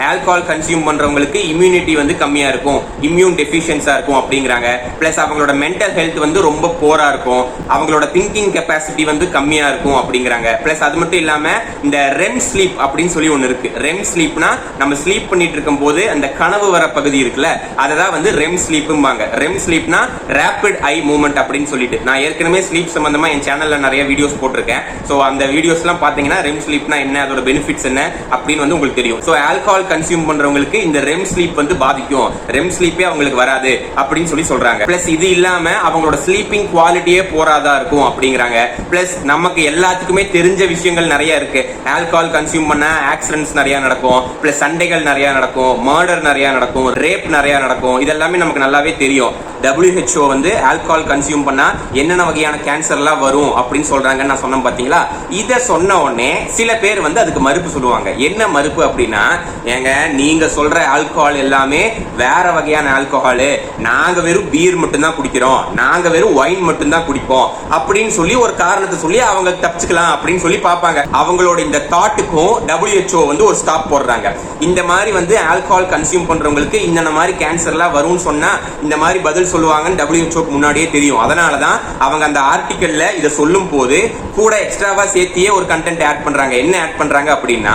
Alcohol consume பண்றவங்களுக்கு immunity வந்து கம்மியா இருக்கும், இம்யூன் டெஃபிஷியன்ஸா இருக்கும் அப்படிங்கிறாங்க. பிளஸ் அவங்களோட மென்டல் ஹெல்த் வந்து ரொம்ப போரா இருக்கும், அவங்களோட திங்கிங் கெப்பாசிட்டி வந்து கம்மியா இருக்கும் அப்படிங்கிறாங்க. பிளஸ் அது மட்டும் இல்லாம இந்த ரெம் ஸ்லீப் அப்படின்னு சொல்லி ஒன்னு இருக்கு. ரெம் ஸ்லீப்னா நம்ம ஸ்லீப் பண்ணிட்டு இருக்கும் போது அந்த கனவு வர பகுதி இருக்குல்ல, அததான் வந்து ரெம் ஸ்லீப்ம்பாங்க. ரெம் ஸ்லீப்னா ரேபிட் ஐ மூவ்மெண்ட் அப்படின்னு சொல்லிட்டு நான் ஏற்கனவே ஸ்லீப் சம்பந்தமா என் சேனல்ல நிறைய வீடியோஸ் போட்டிருக்கேன். சோ அந்த வீடியோஸ் எல்லாம் பாத்தீங்கன்னா ரெம் ஸ்லீப்னா என்ன, அதோட பெனிஃபிட்ஸ் என்ன அப்படின்னு வந்து உங்களுக்கு தெரியும். சோ ஆல்கஹால் கன்சியூம் பண்றவங்களுக்கு இந்த ரெம் ஸ்லீப் வந்து பாதிக்கும், ரெம் ஸ்லீப்பே அவங்களுக்கு வராது அப்படின்னு சொல்லி சொல்றாங்க. பிளஸ் இது இல்லாம அவங்களோட ஸ்லீப்பிங் குவாலிட்டியே போராதா இருக்கும் அப்படிங்கிறாங்க. பிளஸ் நமக்கு எல்லாத்துக்குமே தெரிஞ்ச விஷயங்கள் நிறைய இருக்கு. ஆல்கஹால் கன்சியூம் பண்ண ஆக்சிடென்ட்ஸ் நிறைய நடக்கும், பிளஸ் சண்டைகள் நிறைய நடக்கும், மர்டர் நிறைய நடக்கும், ரேப் நிறைய நடக்கும். இதெல்லாமே நமக்கு நல்லாவே தெரியும். WHO வந்து ஆல்கஹால் கன்சியூம் பண்ணா என்னென்ன வகையான கேன்சர்லாம் வரும் அப்படின்னு சொல்றாங்க. நான் சொன்னேன் பாத்தீங்களா, இத சொன்ன உடனே சில பேர் வந்து அதுக்கு மறுப்பு சொல்லுவாங்க. என்ன மறுப்பு அப்படின்னா, ஏங்க நீங்க சொல்ற ஆல்கஹால் எல்லாமே வேற வகையான ஆல்கஹால், நாங்க வெறும் பீர் மட்டும் தான் குடிக்கிறோம், நாங்க வெறும் ஒயின் மட்டும் தான் குடிப்போம் அப்படின்னு சொல்லி ஒரு காரணத்தை சொல்லி அவங்க தப்பிச்சுக்கலாம் அப்படின்னு சொல்லி பார்ப்பாங்க. அவங்களோட இந்த தாட்டுக்கும் WHO வந்து ஒரு ஸ்டாப் போடுறாங்க. இந்த மாதிரி வந்து ஆல்கஹால் கன்சியூம் பண்றவங்களுக்கு இந்த மாதிரி கேன்சர்லாம் வரும்னு சொன்னா இந்த மாதிரி பதில் சொல்லுவாங்கன்னு WHO முன்னாடியே தெரியும். அதனாலதான் அவங்க அந்த ஆர்டிக்கல்ல இத சொல்லும் போது கூட எக்ஸ்ட்ராவா சேர்த்தியே ஒரு கண்டென்ட் ஆட் பண்றாங்க. என்ன ஆட் பண்றாங்க அப்படின்னா,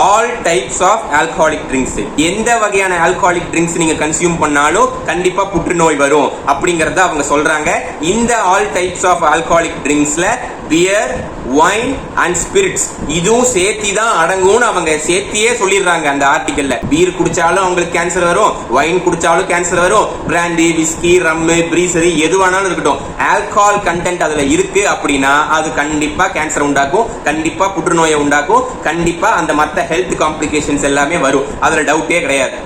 all types of alcoholic drinks, எந்த வகையான ஆல்கஹாலிக் ட்ரிங்க்ஸ் நீங்க கன்சியூம் பண்ணாலும் கண்டிப்பா புற்றுநோய் வரும் அப்படிங்கறத அவங்க சொல்றாங்க. இந்த ஆல் டைப்ஸ் ஆஃப் ஆல்கஹாலிக் ட்ரிங்க்ஸ்ல பியர், ஒயின் அண்ட் ஸ்பிரிட்ஸ் இதுவும் சேர்த்தி தான் அடங்கும்னு அவங்க சேர்த்தியே சொல்லிடுறாங்க அந்த ஆர்டிக்கல்ல. பீர் குடிச்சாலும் அவங்களுக்கு கேன்சர் வரும், ஒயின் குடிச்சாலும் கேன்சர் வரும், பிராண்டி, விஸ்கி, ரம்மு, பிரீசரி எதுவானாலும் இருக்கட்டும், ஆல்கஹால் கண்டென்ட் அதுல இருக்கு அப்படின்னா அது கண்டிப்பா கேன்சர் உண்டாக்கும், கண்டிப்பா புற்றுநோயை உண்டாக்கும், கண்டிப்பா அந்த மற்ற ஹெல்த் காம்ப்ளிகேஷன்ஸ் எல்லாமே வரும். அதுல டவுட்டே கிடையாது.